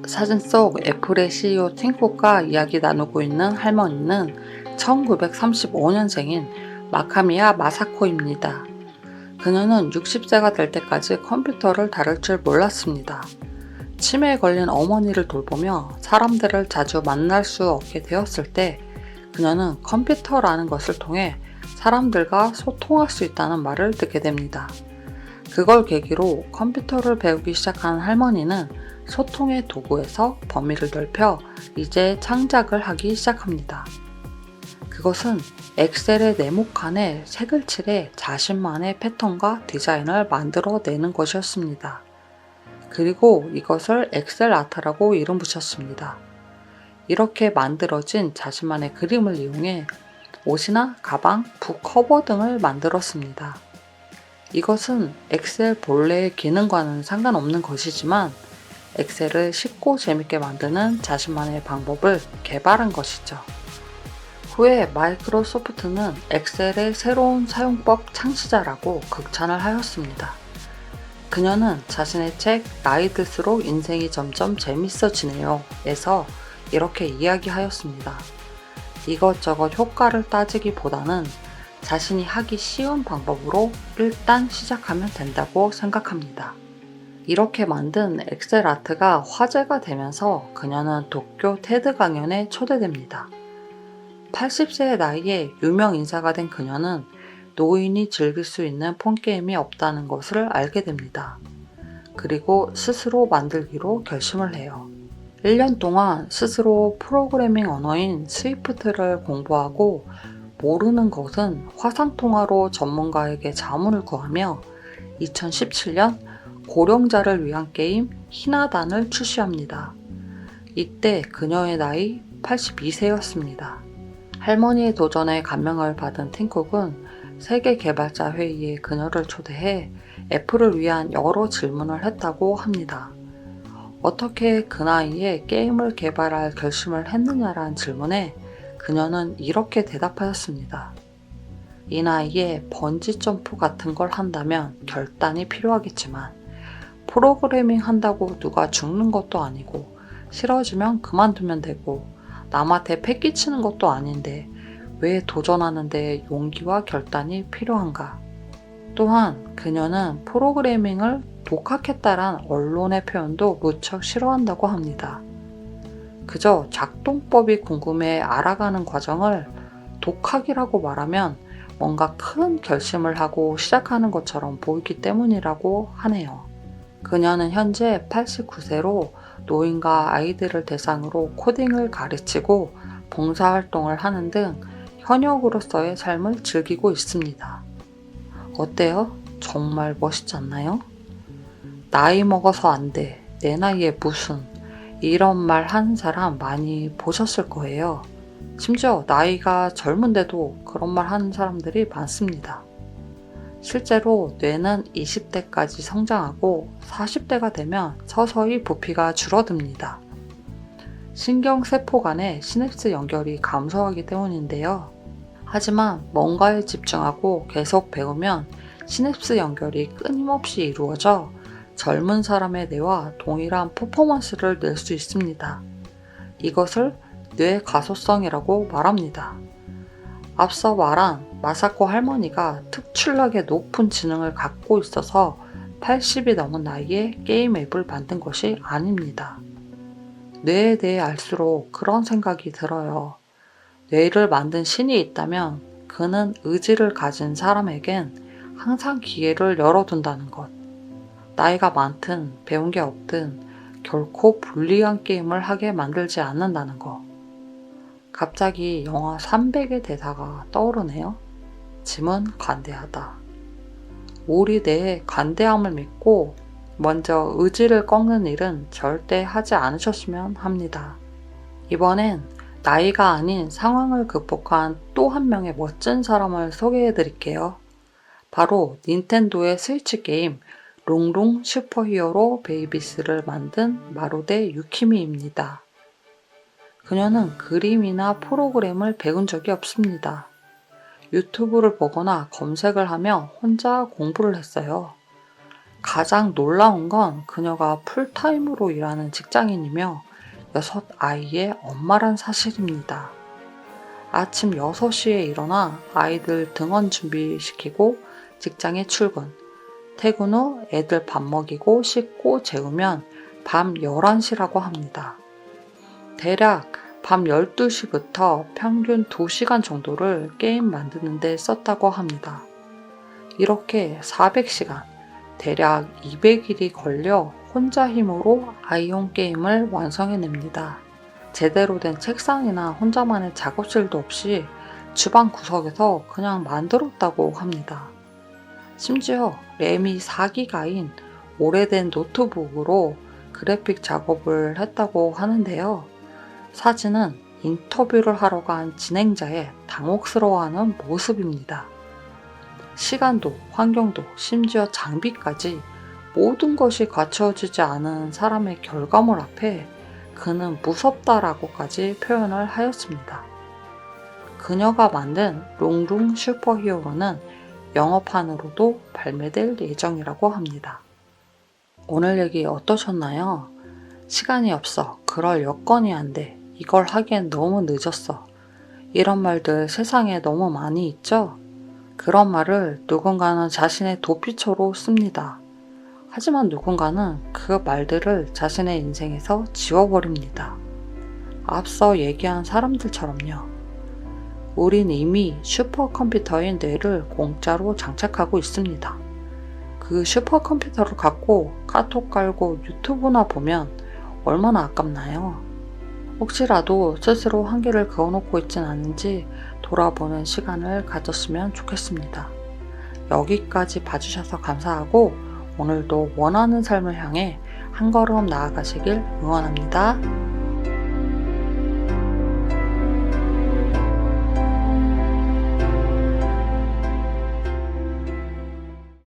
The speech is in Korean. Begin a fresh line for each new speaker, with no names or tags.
사진 속 애플의 CEO 팀 쿡과 이야기 나누고 있는 할머니는 1935년생인 마카미야 마사코입니다. 그녀는 60세가 될 때까지 컴퓨터를 다룰 줄 몰랐습니다. 치매에 걸린 어머니를 돌보며 사람들을 자주 만날 수 없게 되었을 때 그녀는 컴퓨터라는 것을 통해 사람들과 소통할 수 있다는 말을 듣게 됩니다. 그걸 계기로 컴퓨터를 배우기 시작한 할머니는 소통의 도구에서 범위를 넓혀 이제 창작을 하기 시작합니다. 그것은 엑셀의 네모칸에 색을 칠해 자신만의 패턴과 디자인을 만들어내는 것이었습니다. 그리고 이것을 엑셀 아트라고 이름 붙였습니다. 이렇게 만들어진 자신만의 그림을 이용해 옷이나 가방, 북 커버 등을 만들었습니다. 이것은 엑셀 본래의 기능과는 상관없는 것이지만 엑셀을 쉽고 재밌게 만드는 자신만의 방법을 개발한 것이죠. 후에 마이크로소프트는 엑셀의 새로운 사용법 창시자라고 극찬을 하였습니다. 그녀는 자신의 책 나이 들수록 인생이 점점 재밌어지네요 에서 이렇게 이야기하였습니다. 이것저것 효과를 따지기보다는 자신이 하기 쉬운 방법으로 일단 시작하면 된다고 생각합니다. 이렇게 만든 엑셀 아트가 화제가 되면서 그녀는 도쿄 테드 강연에 초대됩니다. 80세의 나이에 유명 인사가 된 그녀는 노인이 즐길 수 있는 폰게임이 없다는 것을 알게 됩니다. 그리고 스스로 만들기로 결심을 해요. 1년 동안 스스로 프로그래밍 언어인 스위프트를 공부하고 모르는 것은 화상통화로 전문가에게 자문을 구하며 2017년 고령자를 위한 게임 히나단을 출시합니다. 이때 그녀의 나이 82세였습니다. 할머니의 도전에 감명을 받은 팀쿡은 세계 개발자 회의에 그녀를 초대해 애플을 위한 여러 질문을 했다고 합니다. 어떻게 그 나이에 게임을 개발할 결심을 했느냐라는 질문에 그녀는 이렇게 대답하였습니다. 이 나이에 번지 점프 같은 걸 한다면 결단이 필요하겠지만 프로그래밍 한다고 누가 죽는 것도 아니고 싫어지면 그만두면 되고 남한테 패기치는 것도 아닌데 왜 도전하는데 용기와 결단이 필요한가? 또한 그녀는 프로그래밍을 독학했다란 언론의 표현도 무척 싫어한다고 합니다. 그저 작동법이 궁금해 알아가는 과정을 독학이라고 말하면 뭔가 큰 결심을 하고 시작하는 것처럼 보이기 때문이라고 하네요. 그녀는 현재 89세로 노인과 아이들을 대상으로 코딩을 가르치고 봉사활동을 하는 등 현역으로서의 삶을 즐기고 있습니다. 어때요? 정말 멋있지 않나요? 나이 먹어서 안 돼. 내 나이에 무슨. 이런 말 하는 사람 많이 보셨을 거예요. 심지어 나이가 젊은데도 그런 말 하는 사람들이 많습니다. 실제로 뇌는 20대까지 성장하고 40대가 되면 서서히 부피가 줄어듭니다. 신경세포 간의 시냅스 연결이 감소하기 때문인데요. 하지만 뭔가에 집중하고 계속 배우면 시냅스 연결이 끊임없이 이루어져 젊은 사람의 뇌와 동일한 퍼포먼스를 낼 수 있습니다. 이것을 뇌 가소성이라고 말합니다. 앞서 말한 마사코 할머니가 특출나게 높은 지능을 갖고 있어서 80이 넘은 나이에 게임 앱을 만든 것이 아닙니다. 뇌에 대해 알수록 그런 생각이 들어요. 뇌를 만든 신이 있다면 그는 의지를 가진 사람에겐 항상 기회를 열어둔다는 것. 나이가 많든 배운 게 없든 결코 불리한 게임을 하게 만들지 않는다는 것. 갑자기 영화 300의 대사가 떠오르네요. 짐은 관대하다. 우리 뇌의 관대함을 믿고 먼저 의지를 꺾는 일은 절대 하지 않으셨으면 합니다. 이번엔 나이가 아닌 상황을 극복한 또 한 명의 멋진 사람을 소개해 드릴게요. 바로 닌텐도의 스위치 게임 롱롱 슈퍼히어로 베이비스를 만든 마루데 유키미입니다. 그녀는 그림이나 프로그램을 배운 적이 없습니다. 유튜브를 보거나 검색을 하며 혼자 공부를 했어요. 가장 놀라운 건 그녀가 풀타임으로 일하는 직장인이며 6아이의 엄마란 사실입니다. 아침 6시에 일어나 아이들 등원 준비시키고 직장에 출근, 퇴근 후 애들 밥 먹이고 씻고 재우면 밤 11시라고 합니다. 대략 밤 12시부터 평균 2시간 정도를 게임 만드는 데 썼다고 합니다. 이렇게 400시간, 대략 200일이 걸려 혼자 힘으로 아이용 게임을 완성해냅니다. 제대로 된 책상이나 혼자만의 작업실도 없이 주방 구석에서 그냥 만들었다고 합니다. 심지어 램이 4기가인 오래된 노트북으로 그래픽 작업을 했다고 하는데요. 사진은 인터뷰를 하러 간 진행자의 당혹스러워하는 모습입니다. 시간도, 환경도, 심지어 장비까지 모든 것이 갖춰지지 않은 사람의 결과물 앞에 그는 무섭다라고까지 표현을 하였습니다. 그녀가 만든 롱룽 슈퍼히어로는 영어판으로도 발매될 예정이라고 합니다. 오늘 얘기 어떠셨나요? 시간이 없어, 그럴 여건이 안 돼, 이걸 하기엔 너무 늦었어. 이런 말들 세상에 너무 많이 있죠? 그런 말을 누군가는 자신의 도피처로 씁니다. 하지만 누군가는 그 말들을 자신의 인생에서 지워버립니다. 앞서 얘기한 사람들처럼요. 우린 이미 슈퍼컴퓨터인 뇌를 공짜로 장착하고 있습니다. 그 슈퍼컴퓨터를 갖고 카톡 깔고 유튜브나 보면 얼마나 아깝나요? 혹시라도 스스로 한계를 그어놓고 있진 않은지 돌아보는 시간을 가졌으면 좋겠습니다. 여기까지 봐주셔서 감사하고 오늘도 원하는 삶을 향해 한 걸음 나아가시길 응원합니다.